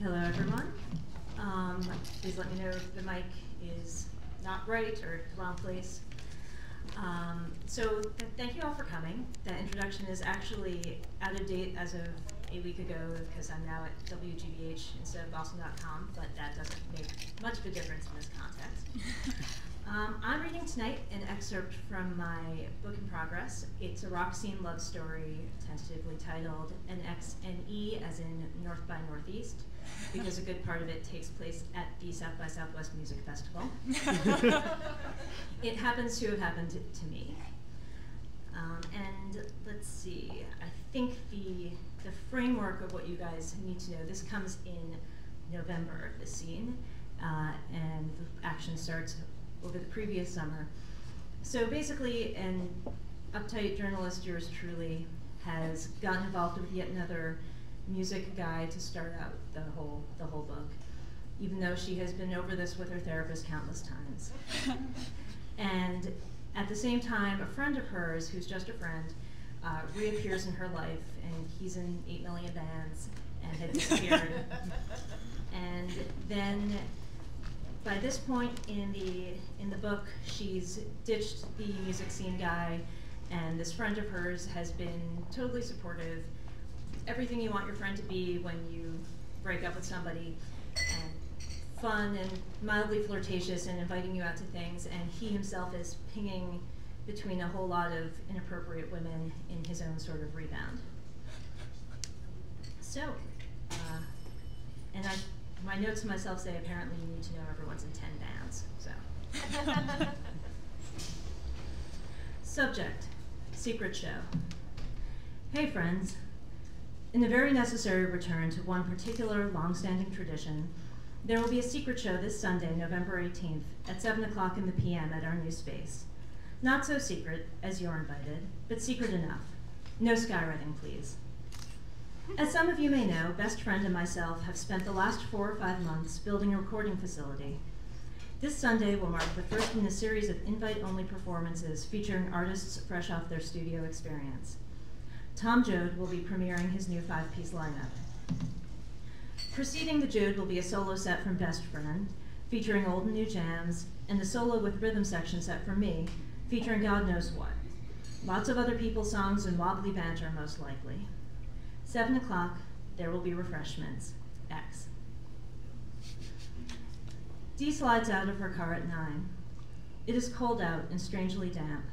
Hello, everyone. Please let me know if the mic is not right or the wrong place. Thank you all for coming. That introduction is actually out of date as of a week ago because I'm now at WGBH instead of Boston.com, but that doesn't make much of a difference in this context. I'm reading tonight an excerpt from my book in progress. It's a rock scene love story, tentatively titled NXNE, as in North by Northeast, because a good part of it takes place at the South by Southwest Music Festival. It happens to have happened to me. And let's see, I think the framework of what you guys need to know, this comes in November, the scene, and the action starts over the previous summer. So basically, an uptight journalist, yours truly, has gotten involved with yet another music guide to start out the whole book, even though she has been over this with her therapist countless times. And at the same time, a friend of hers, who's just a friend, reappears in her life, and he's in 8 million bands and had disappeared. And then by this point in the book, she's ditched the music scene guy, and this friend of hers has been totally supportive. Everything you want your friend to be when you break up with somebody, and fun and mildly flirtatious and inviting you out to things, and he himself is pinging between a whole lot of inappropriate women in his own sort of rebound. So, and my notes to myself say apparently you need to know everyone's in 10 bands, so. Subject, secret show. Hey friends. In a very necessary return to one particular long-standing tradition, there will be a secret show this Sunday, November 18th, at 7 o'clock in the p.m. at our new space. Not so secret, as you're invited, but secret enough. No skywriting, please. As some of you may know, best friend and myself have spent the last 4 or 5 months building a recording facility. This Sunday will mark the first in a series of invite-only performances featuring artists fresh off their studio experience. Tom Joad will be premiering his new 5-piece lineup. Preceding the Joad will be a solo set from Best Friend, featuring old and new jams, and a solo with rhythm section set from me, featuring God knows what. Lots of other people's songs and wobbly banter, most likely. 7 o'clock, there will be refreshments. X. Dee slides out of her car at 9. It is cold out and strangely damp.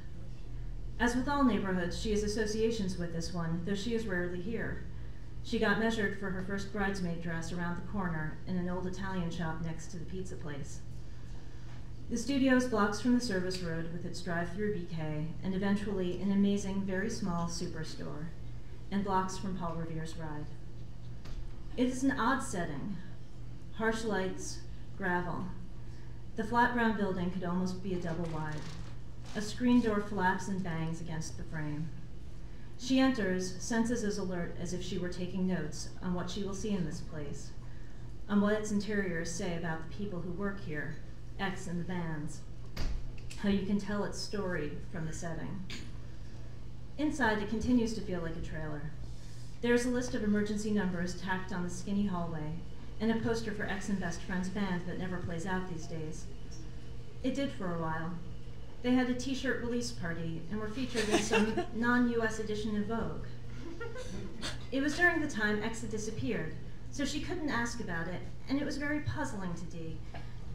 As with all neighborhoods, she has associations with this one, though she is rarely here. She got measured for her first bridesmaid dress around the corner in an old Italian shop next to the pizza place. The studio is blocks from the service road with its drive-through BK, and eventually an amazing, very small superstore, and blocks from Paul Revere's ride. It is an odd setting. Harsh lights, gravel. The flat brown building could almost be a double wide. A screen door flaps and bangs against the frame. She enters, senses as alert as if she were taking notes on what she will see in this place, on what its interiors say about the people who work here, X and the bands, how you can tell its story from the setting. Inside, it continues to feel like a trailer. There is a list of emergency numbers tacked on the skinny hallway, and a poster for X and Best Friend's band that never plays out these days. It did for a while. They had a t-shirt release party and were featured in some non-US edition of Vogue. It was during the time X had disappeared, so she couldn't ask about it, and it was very puzzling to Dee.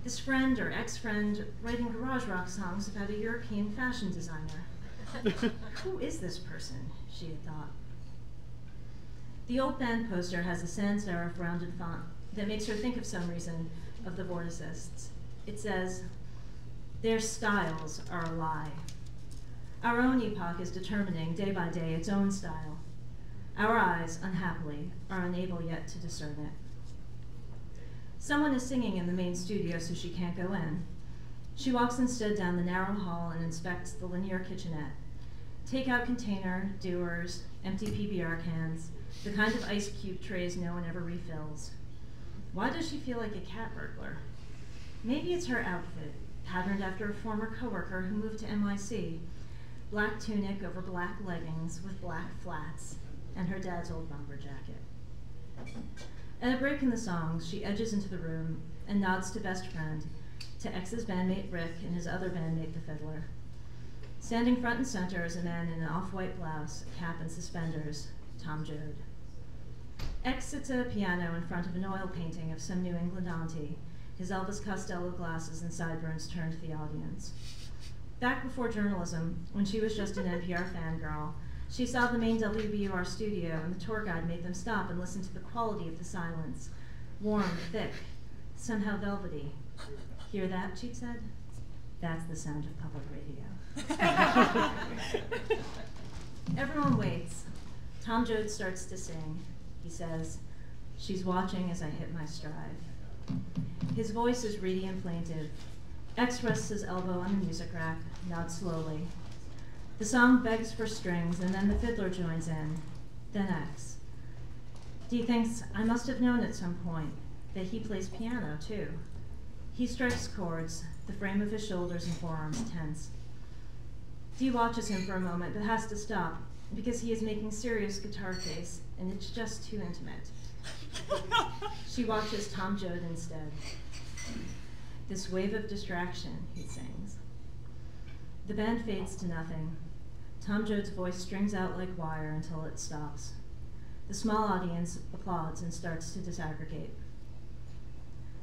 This friend or ex-friend writing garage rock songs about a European fashion designer. Who is this person, she had thought. The old band poster has a sans serif rounded font that makes her think of some reason of the Vorticists. It says, "Their styles are a lie. Our own epoch is determining day by day its own style. Our eyes, unhappily, are unable yet to discern it." Someone is singing in the main studio, so she can't go in. She walks instead down the narrow hall and inspects the linear kitchenette. Takeout container, dewars, empty PBR cans, the kind of ice cube trays no one ever refills. Why does she feel like a cat burglar? Maybe it's her outfit, patterned after a former coworker who moved to NYC. Black tunic over black leggings with black flats, and her dad's old bomber jacket. At a break in the song, she edges into the room and nods to best friend, to X's bandmate Rick and his other bandmate, the fiddler. Standing front and center is a man in an off-white blouse, cap and suspenders, Tom Joad. X sits at a piano in front of an oil painting of some New England auntie, his Elvis Costello glasses and sideburns turned to the audience. Back before journalism, when she was just an NPR fangirl, she saw the main WBUR studio and the tour guide made them stop and listen to the quality of the silence. Warm, thick, somehow velvety. Hear that, she'd said? That's the sound of public radio. Everyone waits. Tom Joad starts to sing. He says, "She's watching as I hit my stride." His voice is reedy and plaintive. X rests his elbow on the music rack, nods slowly. The song begs for strings, and then the fiddler joins in, then X. Dee thinks, I must have known at some point that he plays piano, too. He strikes chords, the frame of his shoulders and forearms tense. Dee watches him for a moment, but has to stop, because he is making serious guitar face, and it's just too intimate. She watches Tom Joad instead. This wave of distraction, he sings. The band fades to nothing. Tom Joad's voice strings out like wire until it stops. The small audience applauds and starts to disaggregate.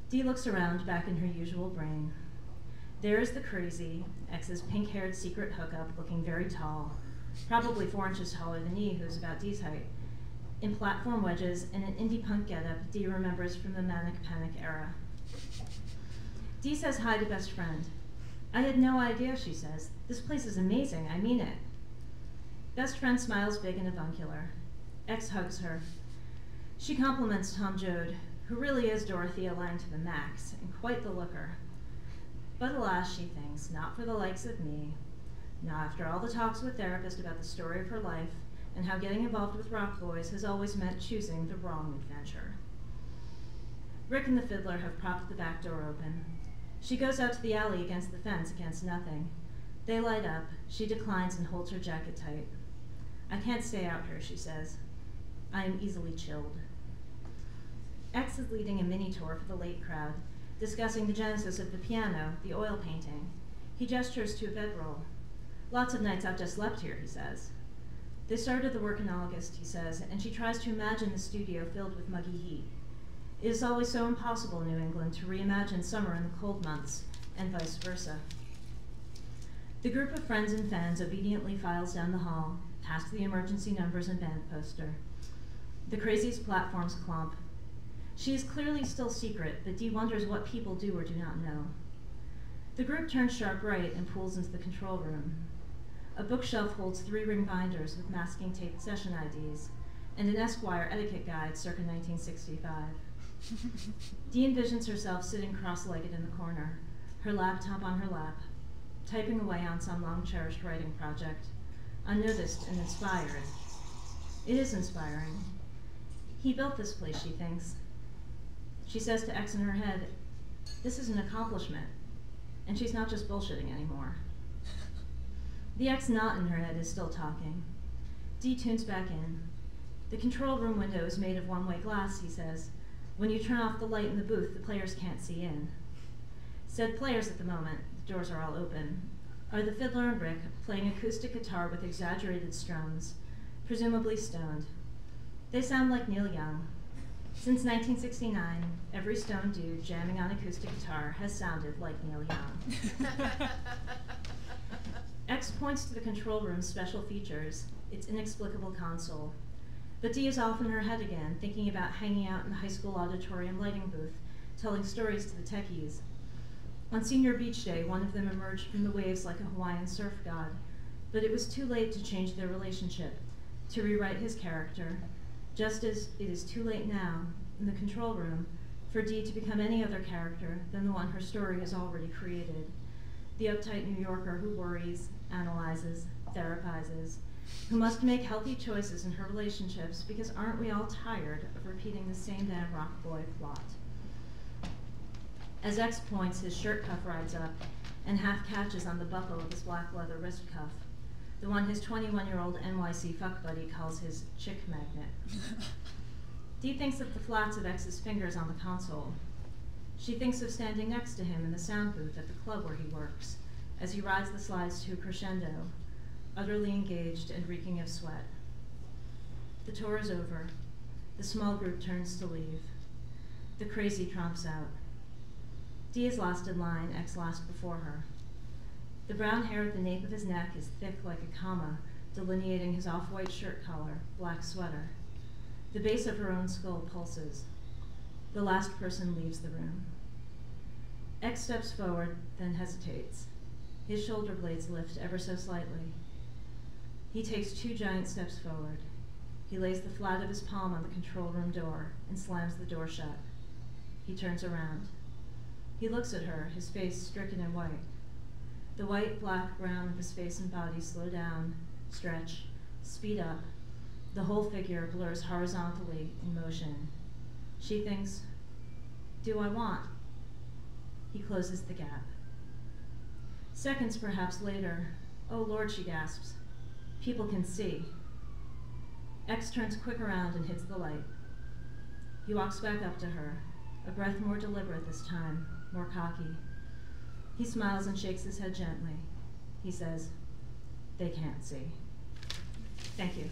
Dee looks around back in her usual brain. There is the crazy, X's pink-haired secret hookup looking very tall, probably 4 inches taller than E, who's about Dee's height, in platform wedges and an indie punk getup Dee remembers from the Manic Panic era. Dee says hi to best friend. I had no idea, she says. This place is amazing, I mean it. Best friend smiles big and avuncular. X hugs her. She compliments Tom Joad, who really is Dorothy aligned to the max, and quite the looker. But alas, she thinks, not for the likes of me. Not after all the talks with therapist about the story of her life, and how getting involved with rock boys has always meant choosing the wrong adventure. Rick and the fiddler have propped the back door open. She goes out to the alley against the fence, against nothing. They light up. She declines and holds her jacket tight. I can't stay out here, she says. I am easily chilled. X is leading a mini tour for the late crowd, discussing the genesis of the piano, the oil painting. He gestures to a bedroll. Lots of nights I've just slept here, he says. They started the work in August, he says, and she tries to imagine the studio filled with muggy heat. It is always so impossible in New England to reimagine summer in the cold months, and vice versa. The group of friends and fans obediently files down the hall, past the emergency numbers and band poster. The crazy's platforms clump. She is clearly still secret, but Dee wonders what people do or do not know. The group turns sharp right and pulls into the control room. A bookshelf holds 3-ring binders with masking tape session IDs, and an Esquire etiquette guide circa 1965. Dee envisions herself sitting cross-legged in the corner, her laptop on her lap, typing away on some long-cherished writing project, unnoticed and inspired. It is inspiring. He built this place, she thinks. She says to X in her head, this is an accomplishment, and she's not just bullshitting anymore. The X not in her head is still talking. Dee tunes back in. The control room window is made of one-way glass, he says. When you turn off the light in the booth, the players can't see in. Said players at the moment, the doors are all open, are the fiddler and Rick playing acoustic guitar with exaggerated strums, presumably stoned. They sound like Neil Young. Since 1969, every stoned dude jamming on acoustic guitar has sounded like Neil Young. X points to the control room's special features, its inexplicable console. But Dee is off in her head again, thinking about hanging out in the high school auditorium lighting booth, telling stories to the techies. On senior beach day, one of them emerged from the waves like a Hawaiian surf god, but it was too late to change their relationship, to rewrite his character, just as it is too late now, in the control room, for Dee to become any other character than the one her story has already created. The uptight New Yorker who worries, analyzes, therapizes, who must make healthy choices in her relationships because aren't we all tired of repeating the same damn rock boy plot? As X points, his shirt cuff rides up and half catches on the buckle of his black leather wrist cuff, the one his 21-year-old NYC fuck buddy calls his chick magnet. Dee thinks of the flats of X's fingers on the console. She thinks of standing next to him in the sound booth at the club where he works, as he rides the slides to a crescendo, utterly engaged and reeking of sweat. The tour is over. The small group turns to leave. The crazy tromps out. Dee is last in line, X last before her. The brown hair at the nape of his neck is thick like a comma, delineating his off-white shirt collar, black sweater. The base of her own skull pulses. The last person leaves the room. X steps forward, then hesitates. His shoulder blades lift ever so slightly. He takes 2 giant steps forward. He lays the flat of his palm on the control room door and slams the door shut. He turns around. He looks at her, his face stricken in white. The white, black, brown of his face and body slow down, stretch, speed up. The whole figure blurs horizontally in motion. She thinks, do I want? He closes the gap. Seconds perhaps later, oh Lord, she gasps. People can see. X turns quick around and hits the light. He walks back up to her, a breath more deliberate this time, more cocky. He smiles and shakes his head gently. He says, they can't see. Thank you.